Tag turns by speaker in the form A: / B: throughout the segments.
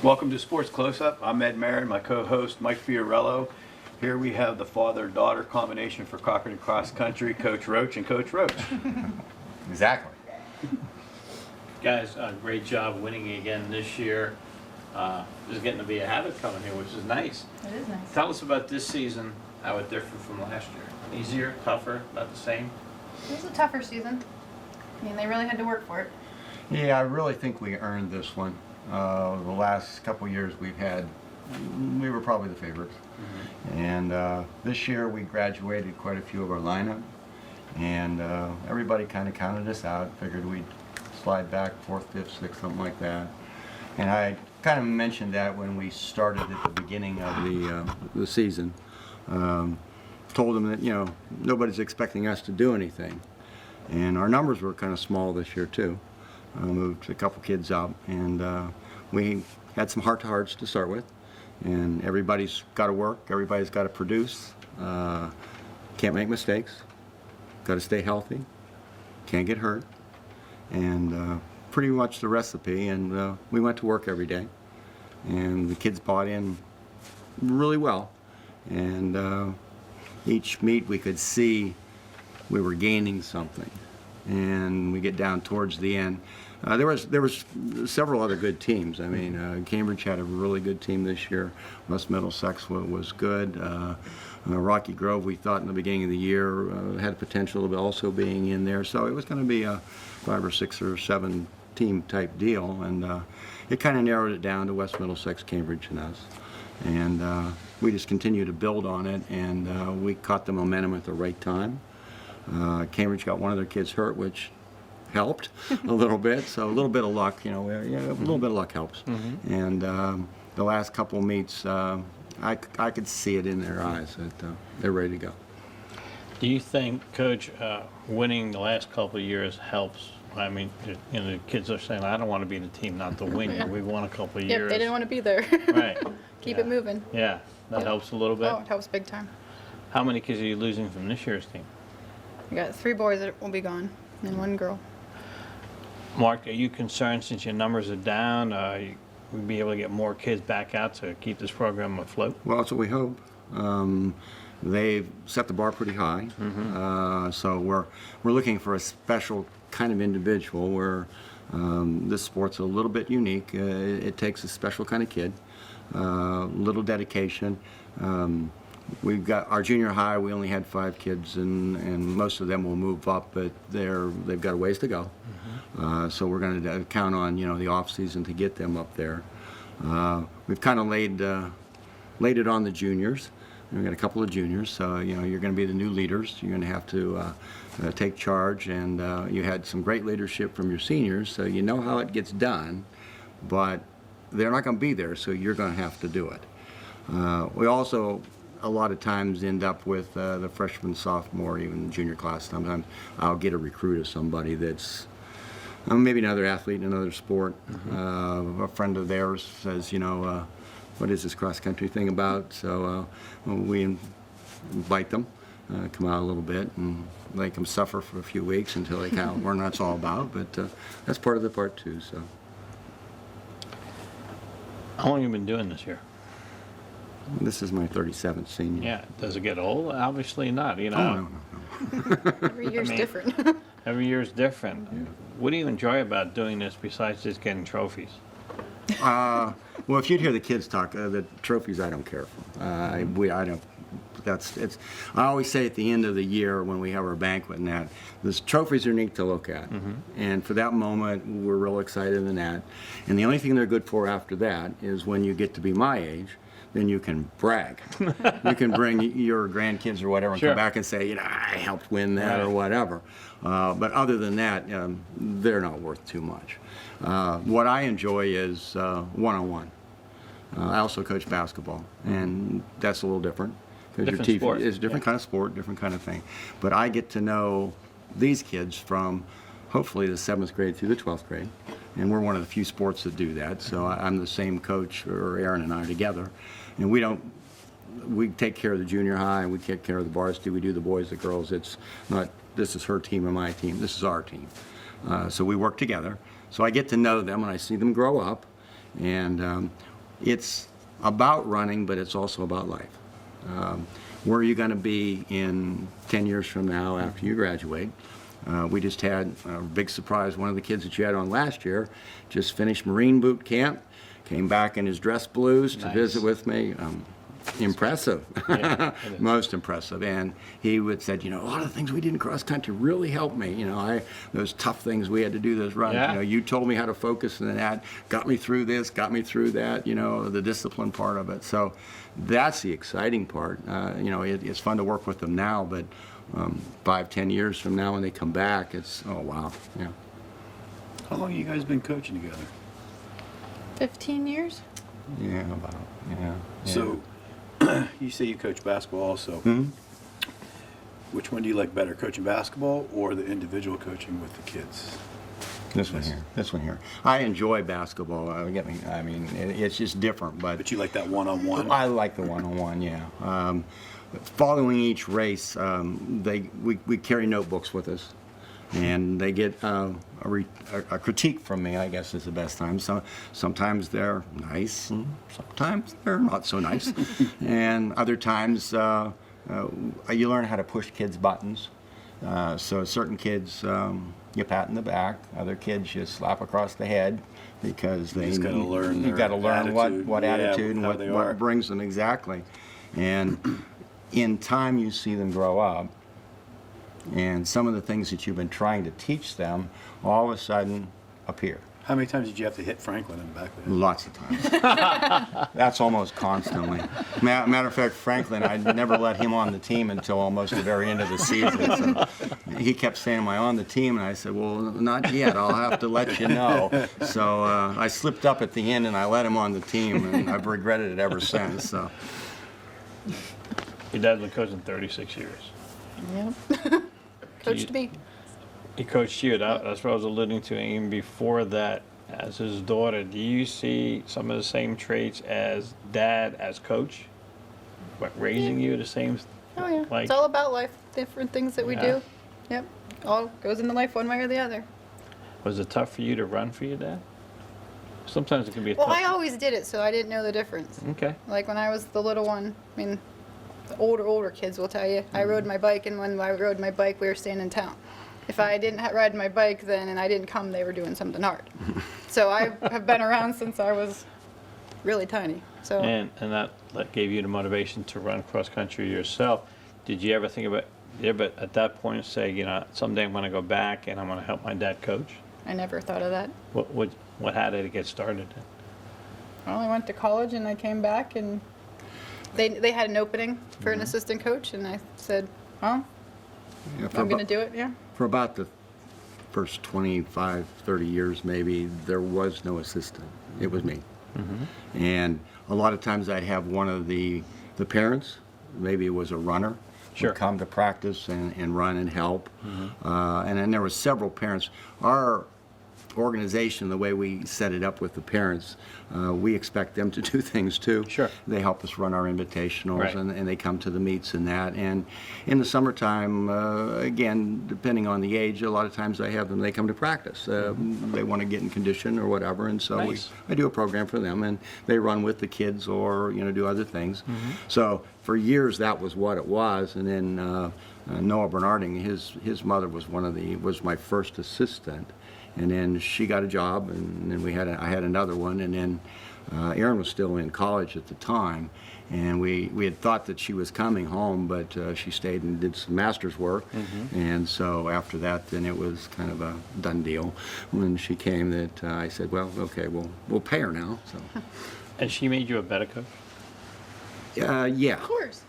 A: Welcome to Sports Close-Up. I'm Ed Marin, my co-host Mike Fiorello. Here we have the father-daughter combination for Cochran Cross Country, Coach Roach and Coach Roach.
B: Exactly.
C: Guys, great job winning again this year. There's getting to be a habit coming here, which is nice.
D: It is nice.
C: Tell us about this season, how it differed from last year. Easier, tougher, about the same?
D: It was a tougher season. I mean, they really had to work for it.
B: Yeah, I really think we earned this one. The last couple years we were probably the favorites. Mm-hmm. And this year we graduated quite a few of our lineup. And everybody kind of counted us out, figured we'd slide back 4th, 5th, 6th, something like that. And I kind of mentioned that when we started at the beginning of the season. Told them that, you know, nobody's expecting us to do anything. And our numbers were kind of small this year too. Moved a couple kids up, and we had some heart-to-hearts to start with. And everybody's got to work, everybody's got to produce. Can't make mistakes. Got to stay healthy. Can't get hurt. And pretty much the recipe. And we went to work every day, and the kids bought in really well. And each meet we could see we were gaining something. And we get down towards the end. There was several other good teams. I mean, Cambridge had a really good team this year. West Middlesex was good. Rocky Grove, we thought in the beginning of the year, had potential of also being in there. So it was going to be a 5 or 6 or 7 team type deal. And it kind of narrowed it down to West Middlesex, Cambridge, and us. And we just continued to build on it, and we caught the momentum at the right time. Cambridge got one of their kids hurt, which helped a little bit. So a little bit of luck, you know, a little bit of luck helps. Mm-hmm. And the last couple of meets, I could see it in their eyes that they're ready to go.
C: Do you think, Coach, winning the last couple of years helps? I mean, you know, the kids are saying, I don't want to be the team not to win.
D: Yeah.
C: We've won a couple of
D: Yep,
C: years.
D: they didn't want to be there.
C: Right.
D: Keep
C: Yeah.
D: it moving.
C: Yeah, that helps a little bit.
D: Oh, it helps big time.
C: How many kids are you losing from this year's team?
D: We got 3 boys that will be gone, and 1 girl.
C: Mark, are you concerned since your numbers are down? We'll be able to get more kids back out to keep this program afloat?
B: Well, that's what we hope. They've set the bar pretty high. Mm-hmm. So we're looking for a special kind of individual where this sport's a little bit unique. It takes a special kind of kid, little dedication. We've got our junior high. We only had 5 kids, and most of them will move up, but they've got a ways to go. Mm-hmm. So we're going to count on, you know, the off season to get them up there. We've kind of laid it on the juniors. We've got a couple of juniors, so you know you're going to be the new leaders. You're going to have to take charge, and you had some great leadership from your seniors, so you know how it gets done. But they're not going to be there, so you're going to have to do it. We also a lot of times end up with the freshman, sophomore, even junior class. Sometimes I'll get a recruit of somebody that's maybe another athlete in another sport. Mm-hmm. A friend of theirs says, you know, what is this cross-country thing about? So we invite them, come out a little bit, and make them suffer for a few weeks until they kind of learn what it's all about. But that's part of the part too. So.
C: How long have you been doing this here?
B: This is my 37th senior.
C: Yeah. Does it get old? Obviously not. You know.
B: Oh, no.
D: Every year's different.
C: Every year's different. Yeah. What do you enjoy about doing this besides just getting trophies?
B: Well, if you'd hear the kids talk, the trophies I don't care for. I don't. I always say at the end of the year when we have our banquet and that, the trophies are neat to look at. Mm-hmm. And for that moment, we're real excited in that. And the only thing they're good for after that is when you get to be my age, then you can brag. You can bring your grandkids or whatever and
C: Sure.
B: come back and say, you know, I helped win that or whatever. But other than that, they're not worth too much. What I enjoy is one-on-one. I also coach basketball, and that's a little different.
C: Different sport.
B: It's a different kind of sport, different kind of thing. But I get to know these kids from hopefully the 7th grade through the 12th grade. And we're one of the few sports that do that. So I'm the same coach, or Aaron and I together. And we take care of the junior high, and we take care of the varsity. We do the boys, the girls. It's not, this is her team and my team. This is our team. So we work together. So I get to know them, and I see them grow up. And it's about running, but it's also about life. Where are you going to be in 10 years from now after you graduate? We just had a big surprise. One of the kids that you had on last year just finished Marine boot camp, came back in his dress blues to
C: Nice.
B: visit with me. Impressive,
C: Yeah, it is.
B: most impressive. And he would said, a lot of the things we did in cross country really helped me. Those tough things we had to do, those runs.
C: Yeah.
B: You told me how to focus, and that got me through this, got me through that. The discipline part of it. So that's the exciting part. It's fun to work with them now, but 5-10 years from now when they come back, it's oh wow, yeah.
A: How long have you guys been coaching together?
D: 15 years?
B: Yeah, about yeah.
A: So, you say you coach basketball also.
B: Mhm.
A: Which one do you like better, coaching basketball or the individual coaching with the kids?
B: This one here. This one here. I enjoy basketball. It's just different,
A: But you like that one-on-one?
B: I like the one-on-one. Yeah. Following each race, we carry notebooks with us, and they get a critique from me, I guess is the best time. So sometimes they're nice, and sometimes they're not so nice, and other times you learn how to push kids' buttons. So certain kids you pat in the back, other kids you slap across the head because they
A: just gotta learn
B: you got to
A: their
B: learn
A: attitude.
B: what
A: Yeah,
B: attitude and
A: how they are.
B: what brings them exactly. And in time you see them grow up, and some of the things that you've been trying to teach them all of a sudden appear.
A: How many times did you have to hit Franklin in the back of the head?
B: Lots of times. That's almost constantly. Matter of fact, Franklin, I never let him on the team until almost the very end of the season. So he kept saying, "Am I on the team?" And I said, "Well, not yet. I'll have to let you know." So I slipped up at the end and I let him on the team, and I've regretted it ever since. So
C: Your dad's been coaching 36 years.
D: Yep. Coached me.
C: He coached you. That's what I was alluding to. Even before that, as his daughter, do you see some of the same traits as dad, as coach? What, raising you the same?
D: Oh yeah.
C: Like-
D: It's all about life. Different things that we
C: Yeah.
D: do. Yep. All goes into life one way or the other.
C: Was it tough for you to run for your dad? Sometimes it can be a
D: Well,
C: tough.
D: I always did it, so I didn't know the difference.
C: Okay.
D: Like when I was the little one, I mean, the older kids will tell you, I rode my bike, and when I rode my bike, we were staying in town. If I didn't ride my bike then and I didn't come, they were doing something hard. So I have been around since I was really tiny. So
C: And that gave you the motivation to run cross country yourself. Did you ever think about, at that point say, someday I'm going to go back and I'm going to help my dad coach?
D: I never thought of that.
C: How did it get started?
D: Well, I went to college and I came back and they had an opening for an assistant coach, and I said, well,
B: yeah,
D: I'm going to do it, yeah.
B: For about the first 25, 30 years maybe, there was no assistant. It was me. And a lot of times I'd have one of the parents, maybe it was a runner,
C: Sure.
B: would come to practice and run and help. And then there were several parents. Our organization, the way we set it up with the parents, we expect them to do things too.
C: Sure.
B: They help us run our invitationals,
C: Right.
B: and they come to the meets and that. And in the summertime, again, depending on the age, a lot of times I have them, they come to practice. They want to get in condition or whatever, and so
C: Nice.
B: I do a program for them, and they run with the kids or, do other things. So for years, that was what it was. And then Noah Bernarding, his mother was was my first assistant. And then she got a job, and then I had another one, and then Erin was still in college at the time, and we had thought that she was coming home, but she stayed and did some master's work, and so after that, then it was kind of a done deal when she came that I said, well, okay, we'll pay her now. So
C: And she made you a better coach?
B: yeah,
D: Of course.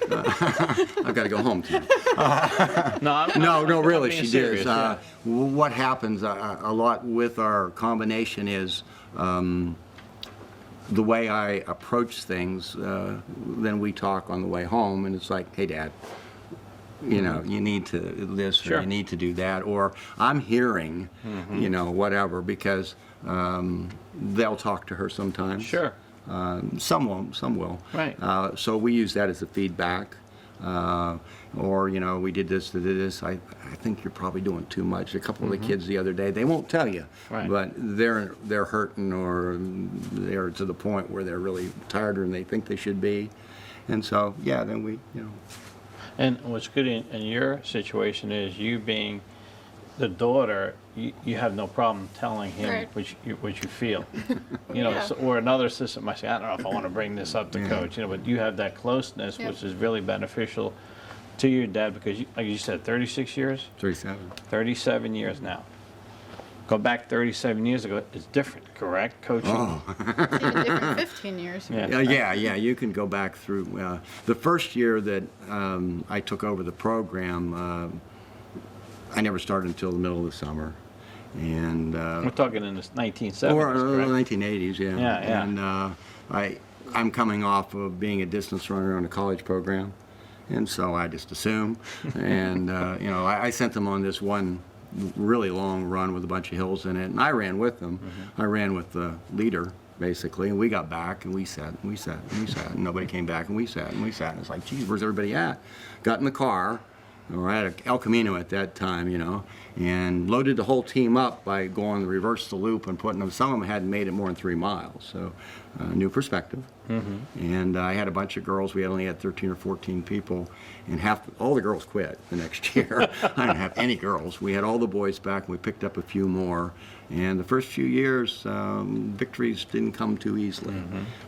B: I've got to go home tonight.
C: No,
B: Really,
C: being
B: she
C: serious,
B: did.
C: yeah.
B: What happens a lot with our combination is the way I approach things. Then we talk on the way home, and it's like, hey, Dad, you need to this,
C: Sure.
B: or you need to do that, or I'm hearing, whatever, because they'll talk to her sometimes.
C: Sure.
B: Some won't, some will.
C: Right.
B: So we use that as a feedback. Or, you know, we did this, did this. I think you're probably doing too much. A couple of the kids the other day, they won't tell you,
C: Right.
B: but they're hurting, or they're to the point where they're really tired than they think they should be. And so, yeah, then we, you know.
C: And what's good in your situation is you being the daughter, you have no problem telling him
D: Right.
C: what you feel. You know,
D: Yeah.
C: or another assistant might say, I don't know if I want to bring this up to
B: Yeah.
C: coach, you know, but you have that closeness,
D: Yep.
C: which is really beneficial to your dad because, like you said, 36 years?
B: 37.
C: 37 years now. Go back 37 years ago, it's different, correct? Coaching?
B: Oh.
D: It's even different 15 years.
C: Yeah.
B: Yeah, you can go back through. The first year that I took over the program, I never started until the middle of the summer. And
C: We're talking in the 1970s,
B: or
C: correct?
B: 1980s, yeah.
C: Yeah, yeah.
B: And I'm coming off of being a distance runner on a college program, and so I just assume. And you know, I sent them on this one really long run with a bunch of hills in it, and I ran with them. I ran with the leader basically, and we got back and we sat and we sat and we sat, and nobody came back, and we sat and we sat, and it's like, geez, where's everybody at? Got in the car. We're at El Camino at that time, you know, and loaded the whole team up by going reverse the loop and putting them. Some of them hadn't made it more than 3 miles, so new perspective. And I had a bunch of girls. We only had 13 or 14 people, and all the girls quit the next year. I didn't have any girls. We had all the boys back, and we picked up a few more. And the first few years, victories didn't come too easily,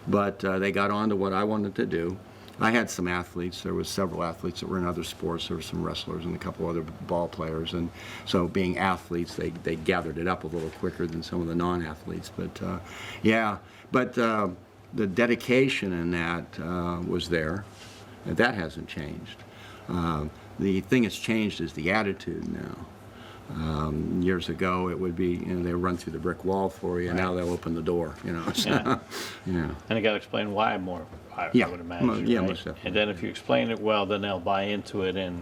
B: but they got on to what I wanted to do. I had some athletes. There was several athletes that were in other sports. There were some wrestlers and a couple other ball players. And so being athletes, they gathered it up a little quicker than some of the non-athletes. But the dedication in that was there. And that hasn't changed. The thing that's changed is the attitude now. Years ago, it would be, you know, they run through the brick wall for you, and now they'll open the door, you know. So,
C: Yeah.
B: yeah.
C: And you got to explain why more, I
B: Yeah.
C: would imagine.
B: Yeah,
C: right?
B: most definitely.
C: And then if you explain it well, then they'll buy into it and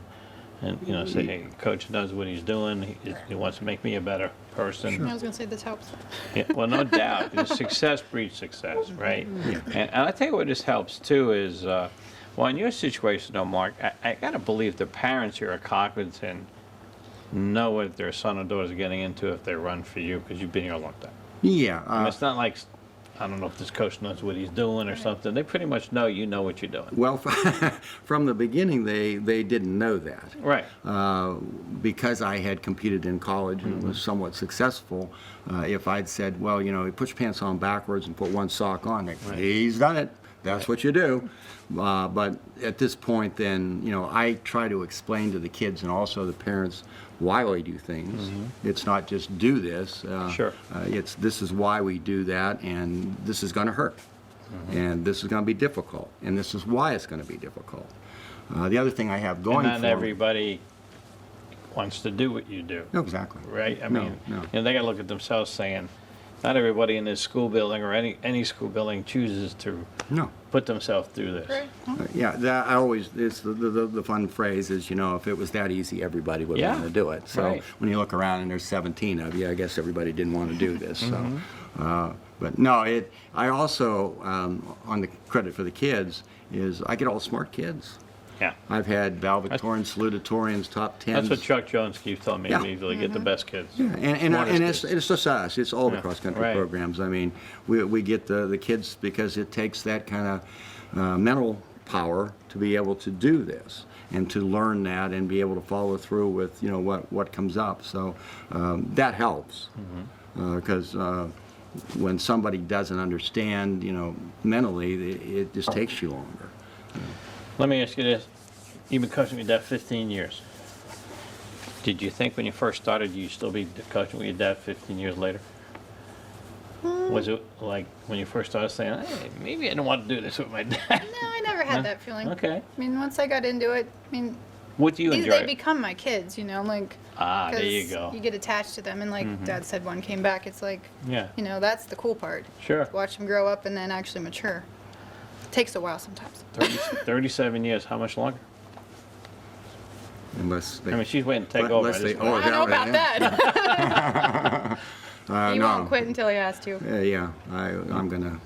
C: you know, say, hey, coach knows what he's doing. He wants to make me a better person.
D: I was gonna say this helps.
C: Yeah, well, no doubt. Because success breeds success, right? And I tell you what this helps too is, well, in your situation, though, Mark, I got to believe the parents here at Cochranton know what their son or daughter is getting into if they run for you because you've been here a long time.
B: Yeah.
C: I mean, it's not like, I don't know if this coach knows what he's doing or something. They pretty much know you know what you're doing.
B: Well, from the beginning, they didn't know that.
C: Right.
B: Because I had competed in college and was somewhat successful, if I'd said, well, you know, put your pants on backwards and put one sock on, he's done it. That's what you do. But at this point, then, you know, I try to explain to the kids and also the parents why we do things. It's not just do this.
C: Sure.
B: This is why we do that, and this is going to hurt. And this is going to be difficult, and this is why it's going to be difficult. The other thing I have going
C: And not
B: for
C: everybody wants to do what you do,
B: No, exactly.
C: right? I
B: No,
C: mean,
B: no.
C: you know, they got to look at themselves saying, not everybody in this school building or any school building chooses to
B: No.
C: put themselves through this.
D: Right.
B: Yeah, it's the fun phrase is, you know, if it was that easy, everybody would
C: Yeah,
B: want to do it. So
C: right.
B: when you look around and there's 17 of you, I guess everybody didn't want to do this. So, but no, I also on the credit for the kids is I get all smart kids.
C: Yeah.
B: I've had valedictorians, salutatorians, top 10s.
C: That's what Chuck Jones keeps telling me.
B: Yeah.
C: We usually get the best kids.
B: And
C: Smartest
B: it's just us. It's all the
C: Yeah,
B: cross-country
C: right.
B: programs. I mean, we get the kids because it takes that kind of mental power to be able to do this and to learn that and be able to follow through with, you know, what comes up. So that helps because when somebody doesn't understand, you know, mentally, it just takes you longer.
C: Let me ask you this. You've been coaching with your dad 15 years. Did you think when you first started you'd still be coaching with your dad 15 years later? Was it like when you first started saying, hey, maybe I don't want to do this with my dad?
D: No, I never had that feeling.
C: Okay.
D: I mean, once I got into it, I mean,
C: What do you enjoy?
D: they become my kids, you know, like.
C: There you
D: 'cause
C: go.
D: You get attached to them, and like Dad said, one came back. It's like,
C: Yeah.
D: you know, that's the cool part.
C: Sure.
D: Watch them grow up and then actually mature. It takes a while sometimes.
C: 37 years. How much longer?
B: Unless they,
C: I mean, she's waiting to take over.
B: unless
C: I
B: they,
C: just-
B: oh,
D: I don't know about that. He
B: no.
D: won't quit until he has to.
B: Yeah, I'm gonna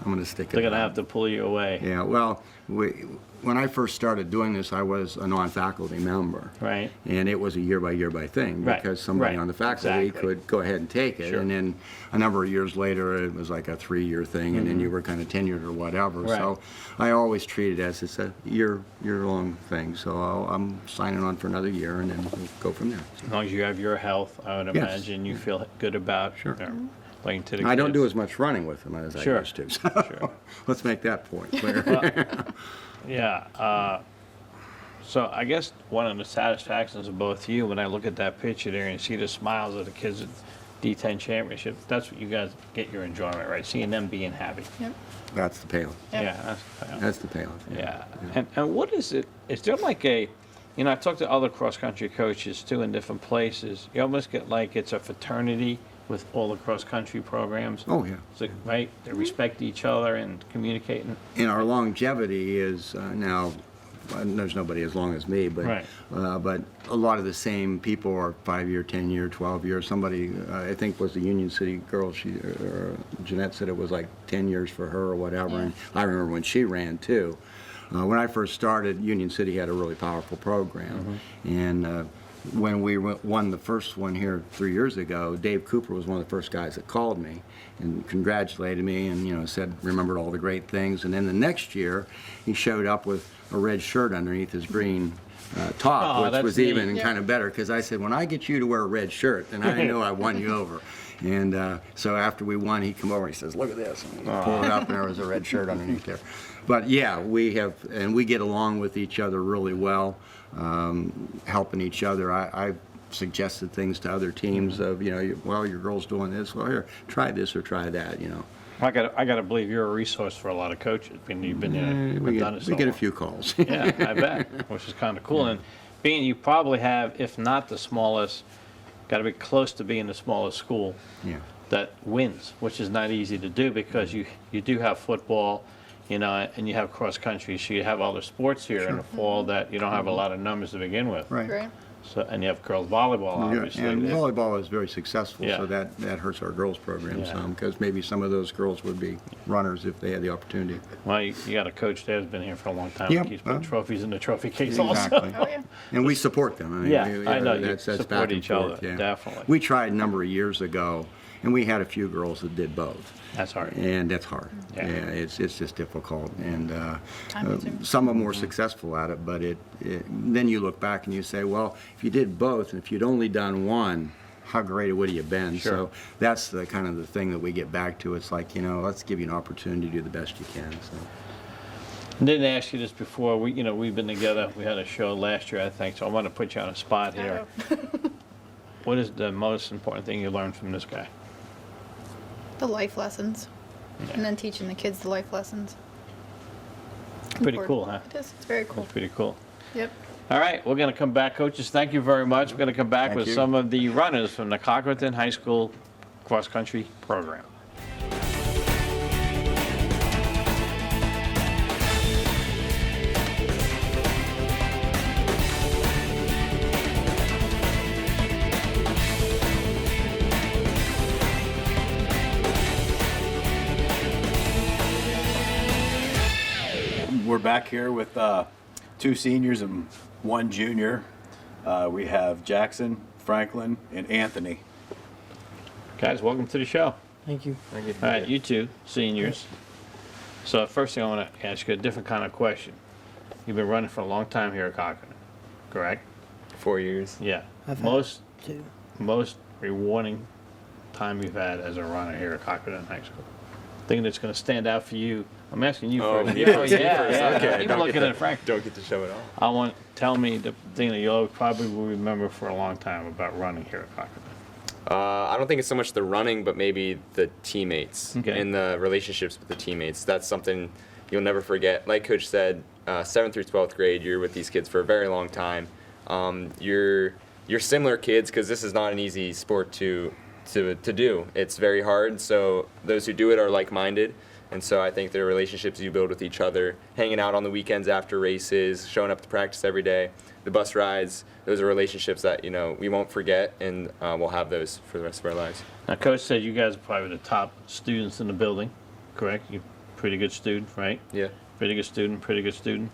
B: I'm going to stick it
C: They're gonna
B: out.
C: have to pull you away,
B: Yeah, well, when I first started doing this, I was a non-faculty member.
C: right?
B: And it was a year-by-year thing,
C: Right,
B: because somebody
C: right,
B: on the faculty
C: exactly.
B: could go ahead and take it.
C: Sure.
B: And then a number of years later, it was like a 3-year thing, and then you were kind of tenured or whatever.
C: Mm-hmm. Right.
B: So I always treat it as it's a year-long thing. So I'm signing on for another year, and then we'll go from there.
C: As long as you have your health, I would
B: Yes.
C: imagine you feel good about
B: Sure.
C: playing to the
B: I don't do
C: kids.
B: as much running with them as
C: Sure,
B: I used to. So
C: sure.
B: let's make that point clear.
C: Yeah. So I guess one of the satisfactions of both you, when I look at that picture there and see the smiles of the kids at D10 championship, that's what you guys get your enjoyment, right? Seeing them being happy.
D: Yep.
B: That's the payoff.
D: Yep.
C: Yeah.
B: That's the payoff.
C: Yeah. And what is it? Is there like a, I talked to other cross-country coaches too in different places. You almost get like it's a fraternity with all the cross-country programs.
B: Oh, yeah.
C: So, right? They respect each other and communicating.
B: And our longevity is now, there's nobody as long as me, but
C: Right.
B: but a lot of the same people are 5-year, 10-year, 12-year. Somebody I think was the Union City girl. Jeanette said it was like 10 years for her or whatever. And I remember when she ran too. When I first started, Union City had a really powerful program, and when we won the first one here 3 years ago, Dave Cooper was one of the first guys that called me and congratulated me and said remembered all the great things. And then the next year, he showed up with a red shirt underneath his green top,
C: Oh,
B: which
C: that's
B: was
C: neat.
B: even
D: Yeah.
B: kind of better because I said, when I get you to wear a red shirt, then I know I won you over. And so after we won, he'd come over and he says, look at this. And he'd pull it up and there was a red shirt underneath there. But yeah, we get along with each other really well, helping each other. I've suggested things to other teams of, well, your girl's doing this. Well, here, try this or try that,
C: I gotta believe you're a resource for a lot of coaches. You've been there,
B: We
C: done it so
B: get a
C: long.
B: few calls.
C: Yeah, I bet, which is kind of cool. And being you probably have, if not the smallest, got to be close to being the smallest school
B: Yeah.
C: that wins, which is not easy to do because you do have football, and you have cross country, so you have other sports here in the fall that you don't have a lot of numbers to begin with.
B: Right.
D: Right.
C: So, and you have girls volleyball,
B: Yeah,
C: obviously.
B: and volleyball is very successful,
C: Yeah.
B: so that hurts our girls' program
C: Yeah.
B: some, because maybe some of those girls would be runners if they had the opportunity.
C: Well, you got a coach there who's been here for a long time.
B: Yep,
C: He keeps putting
B: well,
C: trophies in the trophy case also.
B: Exactly.
D: Oh, yeah.
B: And we support them. I mean,
C: Yeah, I know, you
B: that's
C: support
B: back and
C: each other,
B: forth, yeah.
C: definitely.
B: We tried a number of years ago, and we had a few girls that did both.
C: That's hard.
B: And that's hard.
C: Yeah.
B: It's just difficult. And
D: Time-consuming.
B: some are more successful at it, but then you look back and you say, well, if you did both, and if you'd only done one, how great would you have been?
C: Sure.
B: So that's the kind of the thing that we get back to. It's like, let's give you an opportunity to do the best you can. So.
C: I didn't ask you this before. We've been together. We had a show last year, I think, so I want to put you on a spot here. What is the most important thing you learned from this guy?
D: The life lessons.
C: Yeah.
D: And then teaching the kids the life lessons.
C: Pretty
D: Important.
C: cool, huh?
D: It is. It's very cool.
C: That's pretty cool.
D: Yep.
C: All right, we're going to come back, coaches. Thank you very much. We're going to come back
B: Thank
C: with
B: you.
C: some of the runners from the Cochranton High School cross country program.
A: We're back here with 2 seniors and 1 junior. We have Jackson, Franklin, and Anthony.
C: Guys, welcome to the show.
E: Thank you.
C: All right, you two, seniors. So first thing I want to ask you a different kind of question. You've been running for a long time here at Cochran, correct?
E: 4 years.
C: Yeah.
E: I've had
C: Most rewarding time you've had as a runner here at Cochran High School. Thing that's going to stand out for you. I'm asking you
E: Oh,
C: first.
E: me
C: Yeah,
E: first, me
C: yeah,
E: first.
C: yeah.
E: Okay,
C: Even
E: don't
C: looking
E: get
C: at Frank.
E: Don't get to show it all.
C: Tell me the thing that you'll probably will remember for a long time about running here at Cochran.
E: I don't think it's so much the running, but maybe the teammates
C: Okay.
E: and the relationships with the teammates. That's something you'll never forget. Like Coach said, 7th through 12th grade, you're with these kids for a very long time. You're similar kids because this is not an easy sport to do. It's very hard. So those who do it are like-minded. And so I think the relationships you build with each other, hanging out on the weekends after races, showing up to practice every day, the bus rides, those are relationships that, we won't forget, and we'll have those for the rest of our lives.
C: Now, Coach said you guys are probably the top students in the building, correct? You pretty good student, right?
E: Yeah.
C: Pretty good student, pretty good student.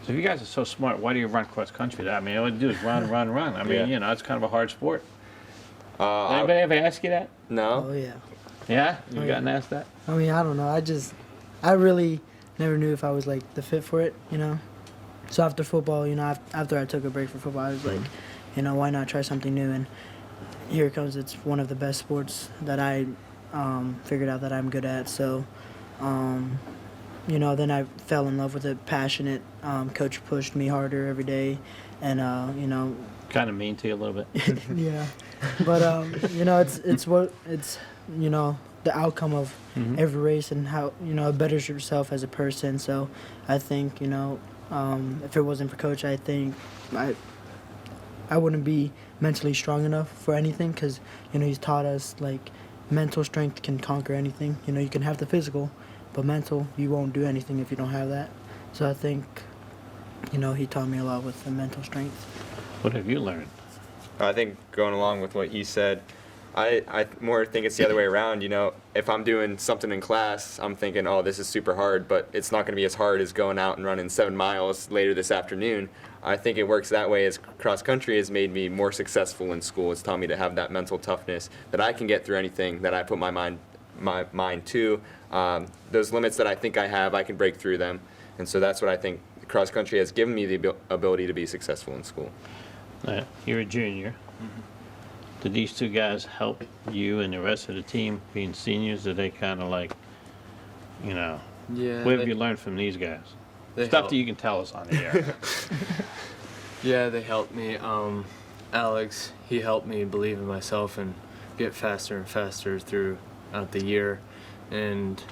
C: So if you guys are so smart, why do you run cross country? I mean, all you do is run, run, run. I mean,
E: Yeah.
C: you know, it's kind of a hard sport.
E: I-
C: Anybody ever ask you that?
F: Oh
E: no.
F: yeah.
C: Yeah? You
F: Oh, yeah.
C: gotten asked that?
F: I mean, I don't know. I really never knew if I was like the fit for it, you know. So after football, you know, after I took a break for football, I was like, you know, why not try something new? And here it comes. It's one of the best sports that I figured out that I'm good at. So, you know, then I fell in love with it, passionate. Coach pushed me harder every day, and you know,
C: Kind of mean to you a little bit.
F: yeah. But you know, it's you know, the outcome of every race and how, you know, it betters yourself as a person. So I think, you know, if it wasn't for Coach, I think I wouldn't be mentally strong enough for anything, because, you know, he's taught us like mental strength can conquer anything. You know, you can have the physical, but mental, you won't do anything if you don't have that. So I think, you know, he taught me a lot with the mental strength.
C: What have you learned?
E: I think going along with what he said, I more think it's the other way around. You know, if I'm doing something in class, I'm thinking, oh, this is super hard, but it's not going to be as hard as going out and running 7 miles later this afternoon. I think it works that way, as cross country has made me more successful in school. It's taught me to have that mental toughness, that I can get through anything that I put my mind to. Those limits that I think I have, I can break through them. And so that's what I think cross country has given me the ability to be successful in school.
C: You're a junior. Did these two guys help you and the rest of the team being seniors? Did they kind of like, you know,
G: Yeah.
C: what have you learned from these guys?
G: They
C: Stuff
G: help.
C: that you can tell us on the air.
G: Yeah, they helped me. Alex, he helped me believe in myself and get faster and faster throughout the year. And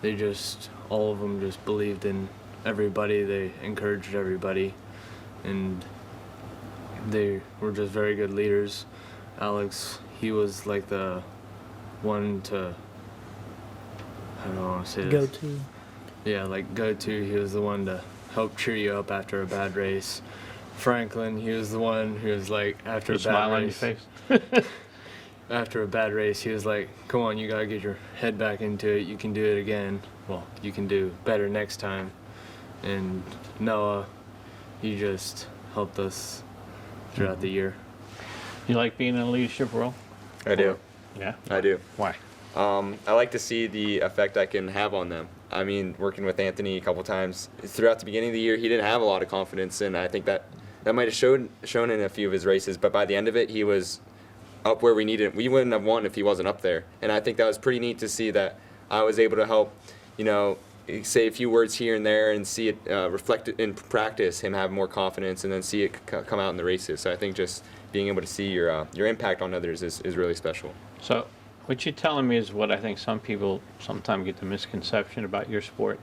G: they just, all of them just believed in everybody. They encouraged everybody. And they were just very good leaders. Alex, he was like the one to, I don't want to say this.
F: Go to.
G: Yeah, like go-to. He was the one to help cheer you up after a bad race. Franklin, he was the one who was like, after a bad
C: Smile on your
G: race.
C: face.
G: After a bad race, he was like, come on, you gotta get your head back into it. You can do it again. Well, you can do better next time. And Noah, he just helped us throughout the year.
C: You like being in a leadership role?
E: I do.
C: Yeah.
E: I do.
C: Why?
E: I like to see the effect I can have on them. I mean, working with Anthony a couple times throughout the beginning of the year, he didn't have a lot of confidence, and I think that might have shown in a few of his races. But by the end of it, he was up where we needed. We wouldn't have won if he wasn't up there, and I think that was pretty neat to see that I was able to help, you know, say a few words here and there and see it reflected in practice, him have more confidence, and then see it come out in the races. So I think just being able to see your impact on others is really special.
C: So, what you're telling me is what I think some people sometimes get the misconception about your sport.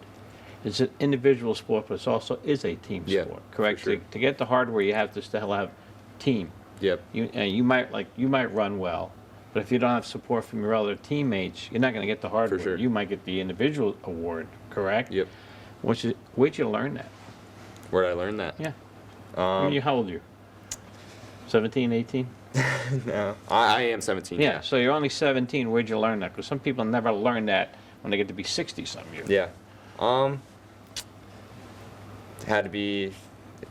C: It's an individual sport, but it also is a team
E: Yeah,
C: sport, correct?
E: for sure.
C: To get the hardware, you have to still have team.
E: Yep.
C: You might run well, but if you don't have support from your other teammates, you're not going to get the hardware.
E: sure.
C: You might get the individual award, correct?
E: Yep.
C: Where'd you learn that?
E: Where did I learn that?
C: Yeah. I mean, how old are you? 17, 18?
E: No, I am 17.
C: Yeah, so you're only 17. Where'd you learn that? Because some people never learn that when they get to be 60-some years.
E: Yeah. Had to be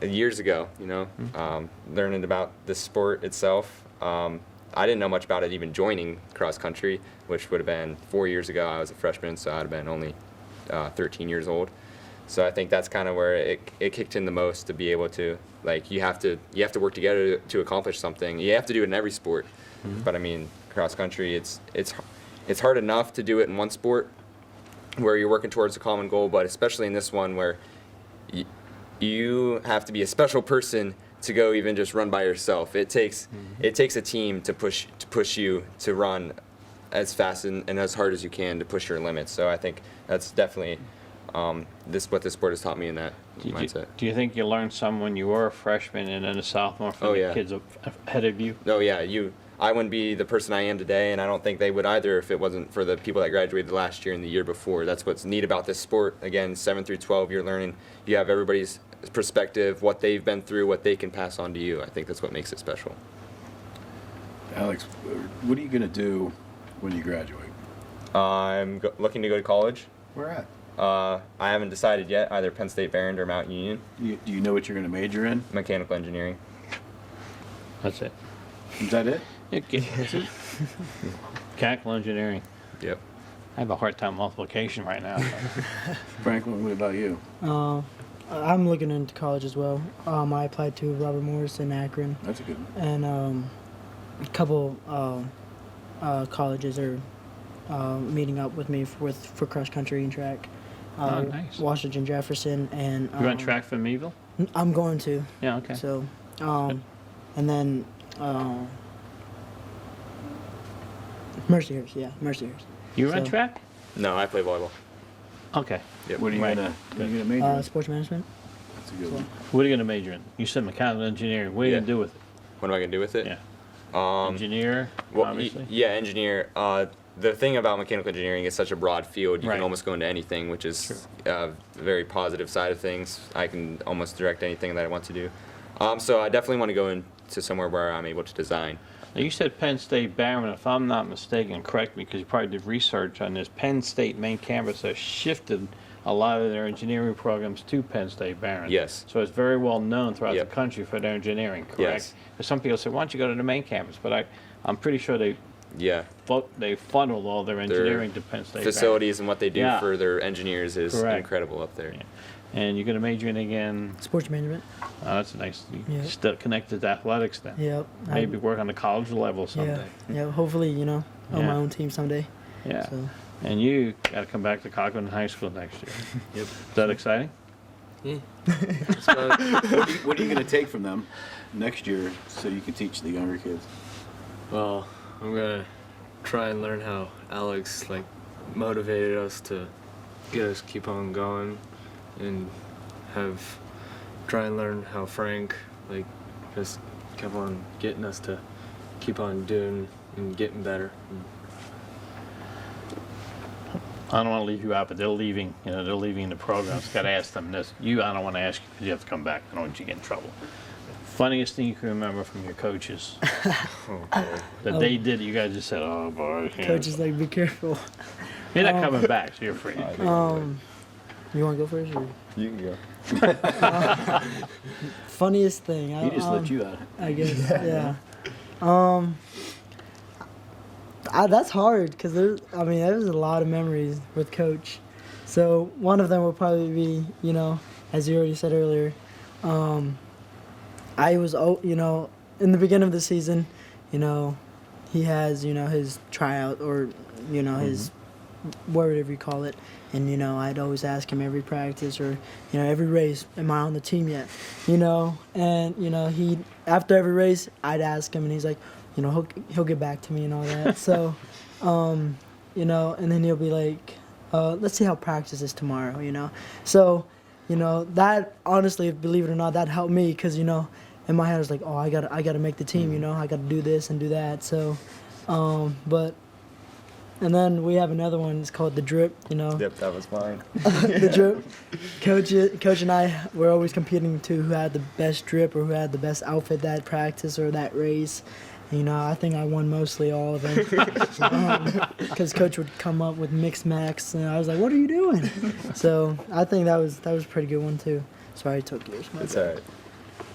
E: years ago, you know, learning about the sport itself. I didn't know much about it even joining cross country, which would have been 4 years ago. I was a freshman, so I'd have been only 13 years old. So I think that's kind of where it kicked in the most, to be able to, like, you have to work together to accomplish something. You have to do it in every sport, but I mean, cross country, it's hard enough to do it in one sport where you're working towards a common goal, but especially in this one where you have to be a special person to go even just run by yourself. It takes a team to push you to run as fast and as hard as you can to push your limits. So I think that's definitely what this sport has taught me in that mindset.
C: Do you think you learned some when you were a freshman and then a sophomore from
E: Oh,
C: the
E: yeah.
C: kids ahead of you?
E: Oh yeah, I wouldn't be the person I am today, and I don't think they would either if it wasn't for the people that graduated last year and the year before. That's what's neat about this sport. Again, 7 through 12, you're learning. You have everybody's perspective, what they've been through, what they can pass on to you. I think that's what makes it special.
A: Alex, what are you going to do when you graduate?
E: I'm looking to go to college.
A: Where at?
E: I haven't decided yet, either Penn State Barron or Mount Union.
A: Do you know what you're going to major in?
E: Mechanical engineering.
C: That's it.
A: Is that it?
C: Mechanical engineering.
E: Yep.
C: I have a hard time multiplication right now.
A: Franklin, what about you?
F: I'm looking into college as well. I applied to Robert Morris in Akron,
A: That's a good one.
F: and a couple colleges are meeting up with me for cross country and track.
C: Oh, nice.
F: Washington Jefferson and.
C: You run track for Meadville?
F: I'm going to.
C: Yeah, okay.
F: So, and then Mercyhurst, yeah, Mercyhurst.
C: You run
F: So-
C: track?
E: No, I play volleyball.
C: Okay.
E: Yep.
A: What are you
C: Right.
A: gonna major in?
F: Sports management.
A: That's a good one.
C: What are you going to major in? You said mechanical engineering. What are you
E: Yeah.
C: going to do with it?
E: What am I gonna do with it?
C: Yeah. Engineer,
E: Well,
C: obviously.
E: yeah, engineer. The thing about mechanical engineering is such a broad field. You
C: Right.
E: can almost go into anything, which is a very positive side of things. I can almost direct anything that I want to do. So I definitely want to go into somewhere where I'm able to design.
C: Now, you said Penn State Barron. If I'm not mistaken, correct me because you probably did research on this. Penn State main campus has shifted a lot of their engineering programs to Penn State Barron.
E: Yes.
C: So it's very well known throughout
E: Yep.
C: the country for their engineering, correct?
E: Yes.
C: 'Cause some people say, why don't you go to the main campus? But I'm pretty sure they
E: Yeah.
C: funneled all their engineering to Penn State
E: Facilities and what they do
C: Yeah.
E: for their engineers is
C: Correct.
E: incredible up there.
C: Barron. And you're going to major in again.
F: Sports management.
C: Oh, that's nice. You
F: Yeah.
C: still connected to athletics then.
F: Yep.
C: Maybe work on the college level
F: Yeah.
C: someday.
F: Yeah. Hopefully, on
C: Yeah.
F: my own team someday.
C: Yeah.
F: So.
C: And you got to come back to Cochran High School next year.
G: Yep.
C: Is that exciting?
G: Yeah. It's fun.
A: What are you gonna take from them next year so you can teach the younger kids?
G: Well, I'm gonna try and learn how Alex motivated us to get us keep on going, and try and learn how Frank just kept on getting us to keep on doing and getting better.
C: I don't want to leave you out, but they're leaving. They're leaving the program. Got to ask them this. I don't want to ask you because you have to come back. I don't want you to get in trouble. Funniest thing you can remember from your coaches that they did. You guys just said, "Oh boy."
F: Coach is like, be careful.
C: You're not coming back, so you're free.
F: You want to go first? Or?
E: You can go.
F: Funniest thing.
A: He just let you out.
F: I guess. Yeah. That's hard because there's a lot of memories with Coach. So one of them will probably be, as you already said earlier, I was, in the beginning of the season, he has, his tryout or, his whatever you call it. And, I'd always ask him every practice or, every race, am I on the team yet? And, he, after every race, I'd ask him and he's like, he'll get back to me and all that. So, and then he'll be like, let's see how practice is tomorrow, So, that honestly, believe it or not, that helped me because, in my head I was like, oh, I gotta make the team, I gotta do this and do that. So, and then we have another one. It's called the drip.
E: Yep, that was mine.
F: The drip. Coach and I were always competing to who had the best drip or who had the best outfit that practice or that race. I think I won mostly all of them because Coach would come up with mixed max, and I was like, "What are you doing?" So I think that was a pretty good one too. Sorry, I took yours.
E: It's alright.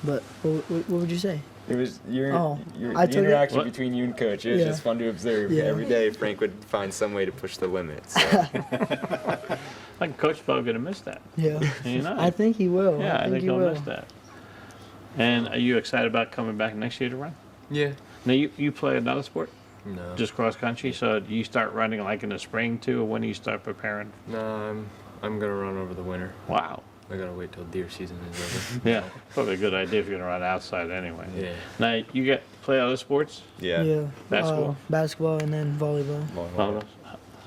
F: But what would you say?
E: It was your
F: I took it?
E: interaction
C: What?
E: between you and Coach. It was
F: Yeah.
E: just fun to observe.
F: Yeah.
E: Every day, Frank would find some way to push the limits. So.
C: I think Coach probably gonna miss that.
F: Yeah,
C: You
F: I think he will.
C: Yeah, I think
F: he
C: he'll
F: will.
C: miss that. And are you excited about coming back next year to run?
G: Yeah.
C: Now you play another sport,
G: No.
C: just cross country. So do you start running like in the spring too, or when do you start preparing?
G: No, I'm gonna run over the winter.
C: Wow.
G: I gotta wait till deer season is over.
C: Yeah, probably a good idea if you're gonna run outside anyway.
G: Yeah.
C: Now you play other sports.
F: Yeah.
C: Basketball?
F: Basketball and then volleyball.
C: Volleyball.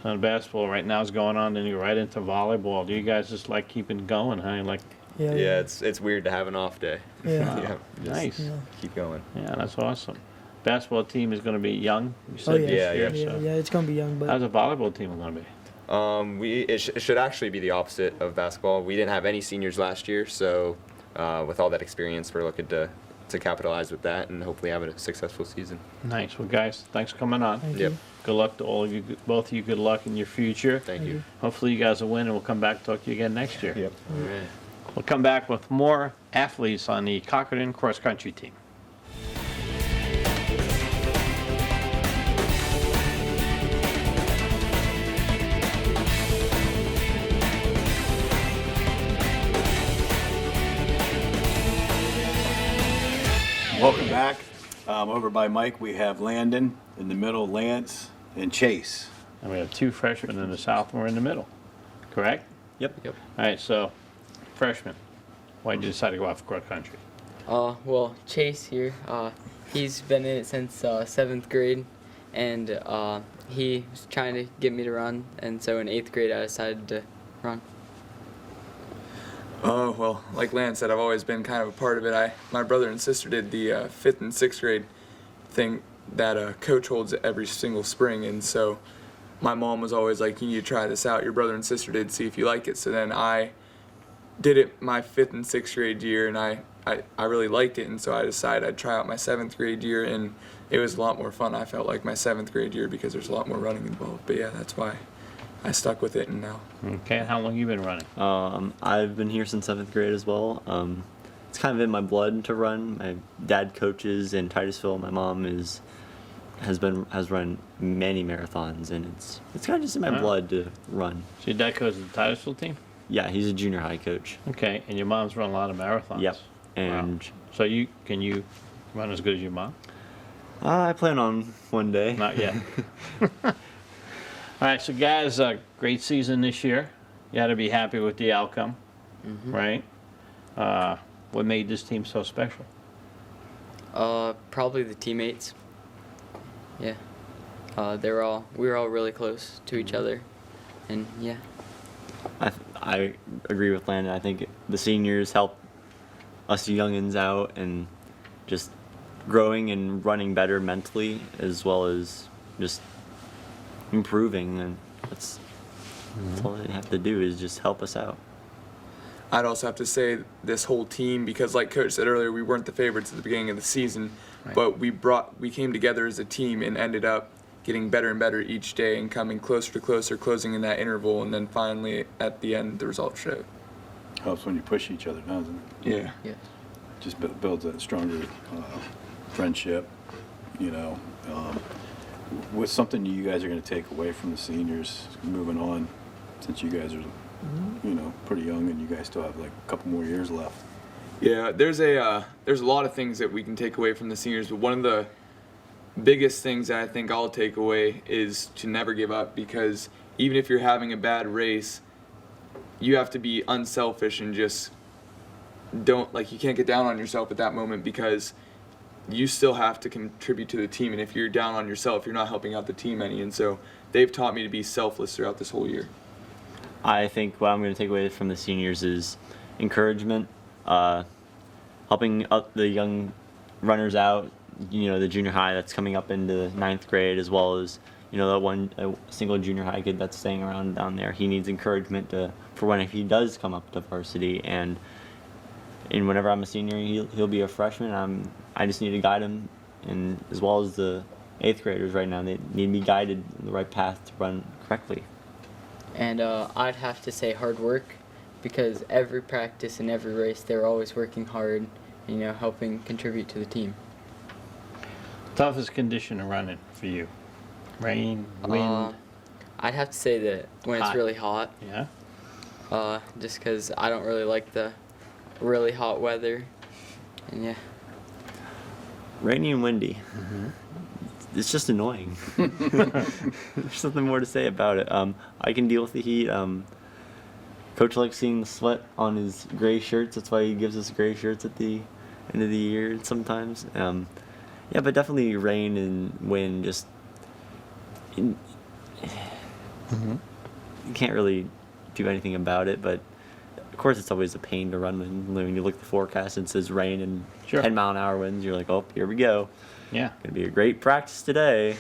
C: And basketball right now is going on, then you're right into volleyball. Do you guys just like keeping going, huh? Like,
F: Yeah.
E: Yeah, it's weird to have an off day.
F: Yeah.
E: Yeah, just
C: nice.
F: Yeah.
E: keep going.
C: Yeah, that's awesome. Basketball team is gonna be young. You said
F: Oh yeah.
C: this
E: Yeah,
C: year,
F: Yeah.
C: so.
F: Yeah. It's gonna be young, but
C: How's the volleyball team gonna be?
E: It should actually be the opposite of basketball. We didn't have any seniors last year, so with all that experience, we're looking to to capitalize with that and hopefully have a successful season.
C: Nice. Well, guys, thanks for coming on.
F: Thank
E: Yep.
F: you.
C: Good luck to all of you, both of you. Good luck in your future.
E: Thank you.
C: Hopefully you guys will win, and we'll come back and talk to you again next year.
A: Yep.
G: All right.
C: We'll come back with more athletes on the Cochran cross country team.
A: Welcome back. Over by Mike, we have Landon. In the middle, Lance and Chase.
C: And we have 2 freshmen in the sophomore in the middle. Correct?
H: Yep.
G: Yep.
C: All right, so freshman, why did you decide to go out for cross country?
H: Well, Chase here, he's been in it since 7th grade, and he was trying to get me to run, and so in 8th grade I decided to run.
I: Oh, well, like Lance said, I've always been kind of a part of it. My brother and sister did the 5th and 6th grade thing that coach holds every single spring, and so my mom was always like, you need to try this out. Your brother and sister did, see if you like it. So then I did it my 5th and 6th grade year, and I really liked it, and so I decided I'd try out my 7th grade year, and it was a lot more fun. I felt like my 7th grade year because there's a lot more running involved. But yeah, that's why I stuck with it, and now.
C: Okay, and how long you been running?
J: I've been here since 7th grade as well. It's kind of in my blood to run. My dad coaches in Titusville. My mom has run many marathons, and it's kind of just in my
C: Wow.
J: blood to run.
C: So your dad coaches the Titusville team?
J: Yeah, he's a junior high coach.
C: Okay, and your mom's run a lot of marathons.
J: Yep. And
C: Wow. So can you run as good as your mom?
J: I plan on one day.
C: Not yet. All right, so guys, great season this year. You had to be happy with the outcome, right? What made this team so special?
H: Probably the teammates. Yeah. We were all really close to each other, and yeah.
J: I agree with Landon. I think the seniors help us youngins out and just growing and running better mentally, as well as just improving, and that's all they have to do is just help us out.
I: I'd also have to say this whole team, because like Coach said earlier, we weren't the favorites at the beginning of the season, but we came together as a team and ended up getting better and better each day and coming closer to closer, closing in that interval, and then finally at the end the results showed.
A: Helps when you push each other, doesn't it?
I: Yeah.
H: Yeah.
A: Just builds a stronger friendship, you know. What's something you guys are going to take away from the seniors moving on, since you guys are, you know, pretty young and you guys still have like a couple more years left?
I: Yeah, there's a lot of things that we can take away from the seniors, but one of the biggest things that I think I'll take away is to never give up, because even if you're having a bad race, you have to be unselfish and just you can't get down on yourself at that moment, because you still have to contribute to the team, and if you're down on yourself, you're not helping out the team any, and so they've taught me to be selfless throughout this whole year.
J: I think what I'm going to take away from the seniors is encouragement, helping up the young runners out, you know, the junior high that's coming up into 9th grade, as well as, you know, a single junior high kid that's staying around down there. He needs encouragement for when if he does come up to varsity, and whenever I'm a senior, he'll be a freshman. I just need to guide him, and as well as the 8th graders right now, they need to be guided in the right path to run correctly.
H: And I'd have to say hard work, because every practice and every race they're always working hard, you know, helping contribute to the team.
C: Toughest condition to run in for you? Rain, wind?
H: I'd have to say that when
C: Hot.
H: it's really hot,
C: Yeah?
H: just because I don't really like the really hot weather, and yeah.
J: Rainy and windy. It's just annoying. There's nothing more to say about it. I can deal with the heat. Coach likes seeing the sweat on his gray shirts. That's why he gives us gray shirts at the end of the year sometimes. Yeah, but definitely rain and wind. You can't really do anything about it, but of course it's always a pain to run when you look at the forecast and it says rain and
C: Sure.
J: 10-mile-an-hour winds. You're like, oh, here we go.
C: Yeah.
J: Gonna be a great practice today.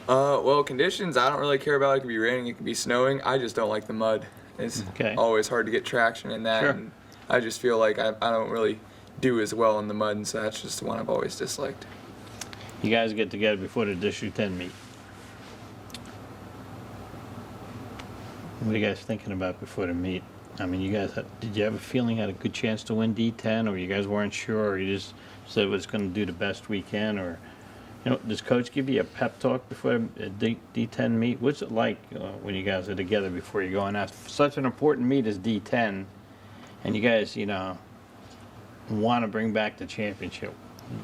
I: Well, conditions I don't really care about. It could be raining, it could be snowing. I just don't like the mud. It's
C: Okay.
I: always hard to get traction in that.
C: Sure.
I: And I just feel like I don't really do as well in the mud, and so that's just the one I've always disliked.
C: You guys get together before the District 10 meet. What are you guys thinking about before the meet? I mean, you guys, did you have a feeling you had a good chance to win D10, or you guys weren't sure, or you just said was going to do the best we can, or, you know, does Coach give you a pep talk before a D10 meet? What's it like when you guys are together before you go? And that's such an important meet as D10, and you guys, you know, want to bring back the championship.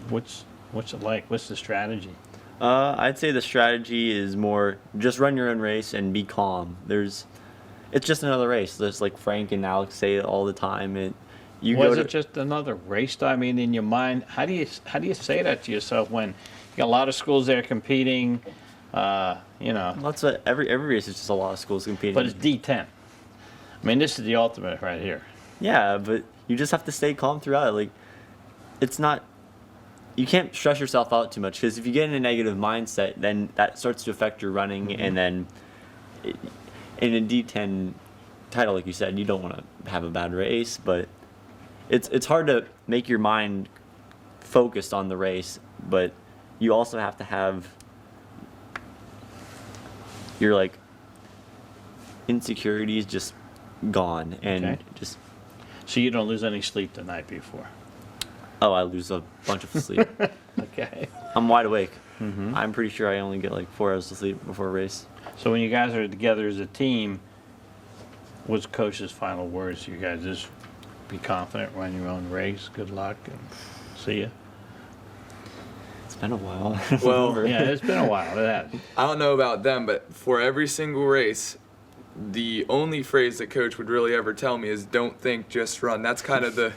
C: What's it like? What's the strategy?
J: I'd say the strategy is more just run your own race and be calm. It's just another race. There's like Frank and Alex say it all the time.
C: Was it just another race? I mean, in your mind, how do you say that to yourself when you got a lot of schools there competing? You know,
J: Lots of every race is just a lot of schools competing.
C: but it's D10. I mean, this is the ultimate right here.
J: Yeah, but you just have to stay calm throughout it. Like, it's not. You can't stress yourself out too much, because if you get in a negative mindset, then that starts to affect your running, and then in a D10 title, like you said, you don't want to have a bad race, but it's hard to make your mind focused on the race, but you also have to have your like insecurities just gone, and
C: Okay.
J: just
C: So you don't lose any sleep the night before.
J: I lose a bunch of sleep.
C: Okay.
J: I'm wide awake. I'm pretty sure I only get like 4 hours of sleep before a race.
C: So when you guys are together as a team, what's Coach's final words? You guys just be confident, run your own race. Good luck, and see ya.
J: It's been a while.
I: Well,
C: Yeah, it's been a while. It has.
I: I don't know about them, but for every single race, the only phrase that Coach would really ever tell me is "Don't think, just run." That's kind of the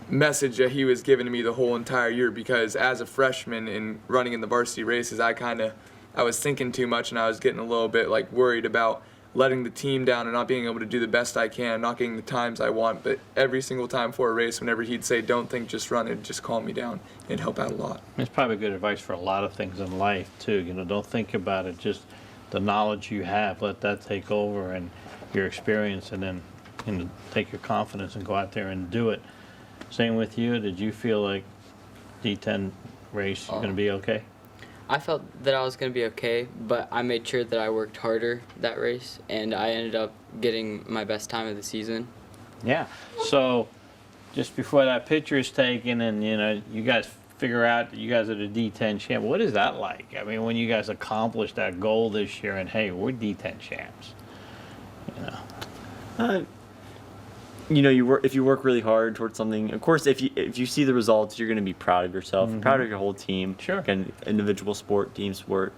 I: message that he was giving to me the whole entire year, because as a freshman in running in the varsity races, I was thinking too much, and I was getting a little bit like worried about letting the team down and not being able to do the best I can, not getting the times I want. But every single time for a race, whenever he'd say "Don't think, just run," it'd just calm me down. It'd help out a lot.
C: It's probably good advice for a lot of things in life too. You know, don't think about it. Just the knowledge you have, let that take over, and your experience, and then take your confidence and go out there and do it. Same with you. Did you feel like D10 race you're gonna be okay?
H: I felt that I was going to be okay, but I made sure that I worked harder that race, and I ended up getting my best time of the season.
C: Yeah. So just before that picture is taken, and you know, you guys figure out that you guys are the D10 champ. What is that like? I mean, when you guys accomplished that goal this year, and hey, we're D10 champs. You know.
J: You know, if you work really hard towards something, of course, if you see the results, you're going to be proud of yourself, proud of your whole team.
C: Sure.
J: Again, individual sport, team sport.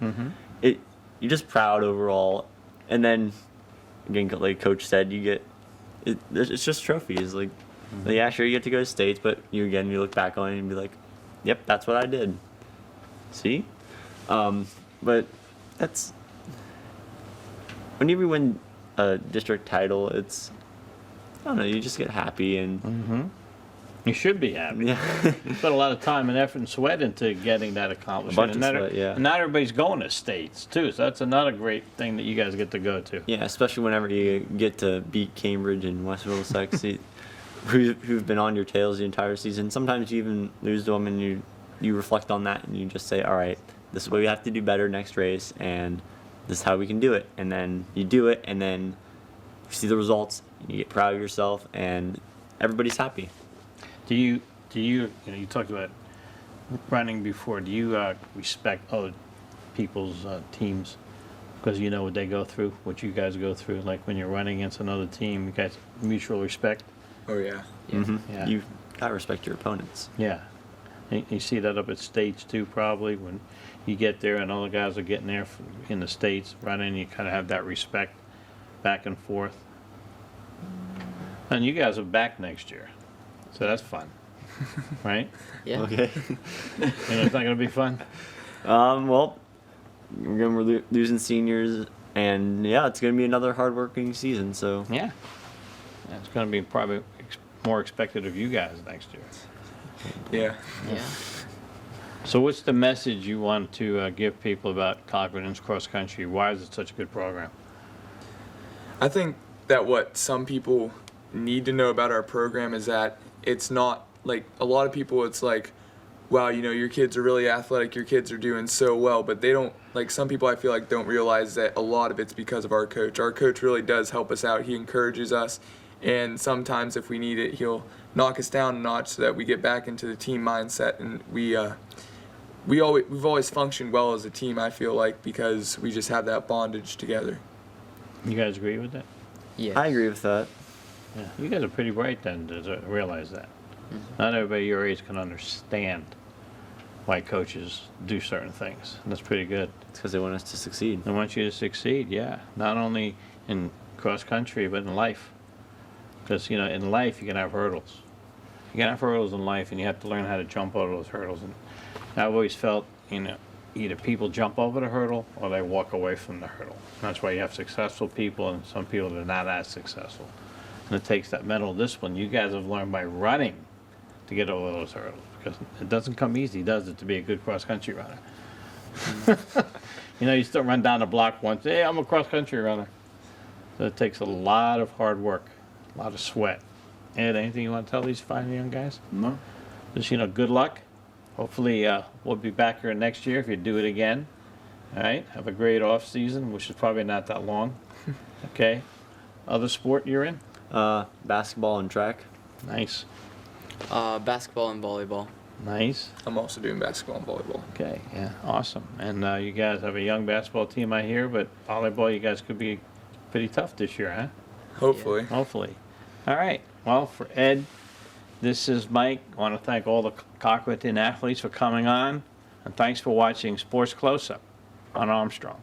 J: You're just proud overall, and then again, like Coach said, you get it's just trophies. Like, yeah, sure, you get to go to states, but you look back on it and be like, yep, that's what I did. See, but that's whenever you win a district title, it's, I don't know, you just get happy, and
C: You should be happy.
J: yeah.
C: Put a lot of time and effort and sweat into getting that accomplishment.
J: bunch of
C: and not,
J: sweat, yeah.
C: and not everybody's going to states too, so that's another great thing that you guys get to go to.
J: Yeah, especially whenever you get to beat Cambridge and West Middlesex, who've been on your tails the entire season. Sometimes you even lose to them, and you reflect on that, and you just say, all right, this is what we have to do better next race, and this is how we can do it. And then you do it, and then you see the results, and you get proud of yourself, and everybody's happy.
C: Do you you know, you talked about running before. Do you respect other people's teams because you know what they go through, what you guys go through? Like when you're running against another team, you guys mutual respect.
I: Oh yeah.
C: Yeah.
J: You gotta respect your opponents.
C: Yeah. And you see that up at states too, probably when you get there and all the guys are getting there in the states running. You kind of have that respect back and forth. And you guys are back next year, so that's fun, right?
H: Yeah.
J: Okay.
C: You know, it's not gonna be fun.
J: Well, we're losing seniors, and yeah, it's gonna be another hard-working season. So
C: Yeah. It's gonna be probably more expected of you guys next year.
I: Yeah.
H: Yeah.
C: So what's the message you want to give people about Cochran's cross country? Why is it such a good program?
I: I think that what some people need to know about our program is that it's not like a lot of people, it's like, wow, you know, your kids are really athletic, your kids are doing so well, but they don't, like, some people I feel like don't realize that a lot of it's because of our coach. Our coach really does help us out. He encourages us, and sometimes if we need it, he'll knock us down a notch so that we get back into the team mindset, and we've always functioned well as a team, I feel like, because we just have that bondage together.
C: You guys agree with that?
H: Yes.
J: I agree with that.
C: Yeah. You guys are pretty bright then to realize that. Not everybody your age can understand why coaches do certain things. And that's pretty good.
J: It's because they want us to succeed.
C: They want you to succeed, yeah. Not only in cross country, but in life. Because, you know, in life, you can have hurdles. You can have hurdles in life, and you have to learn how to jump over those hurdles. And I've always felt, you know, either people jump over the hurdle or they walk away from the hurdle. That's why you have successful people and some people that are not as successful. And it takes that mental discipline. You guys have learned by running to get over those hurdles, because it doesn't come easy, does it, to be a good cross-country runner? You know, you still run down the block once, hey, I'm a cross-country runner. So it takes a lot of hard work, a lot of sweat. Ed, anything you want to tell these fine young guys?
A: No?
C: Just, you know, good luck. Hopefully, we'll be back here next year if you do it again. All right? Have a great off season, which is probably not that long. Okay? Other sport you're in?
J: Basketball and track.
C: Nice.
H: Basketball and volleyball.
C: Nice.
I: I'm also doing basketball and volleyball.
C: Okay, yeah, awesome. And you guys have a young basketball team, I hear, but volleyball, you guys could be pretty tough this year, huh?
I: Hopefully.
C: Hopefully. All right. Well, for Ed, this is Mike. I want to thank all the Cochranton athletes for coming on, and thanks for watching Sports Close-Up on Armstrong.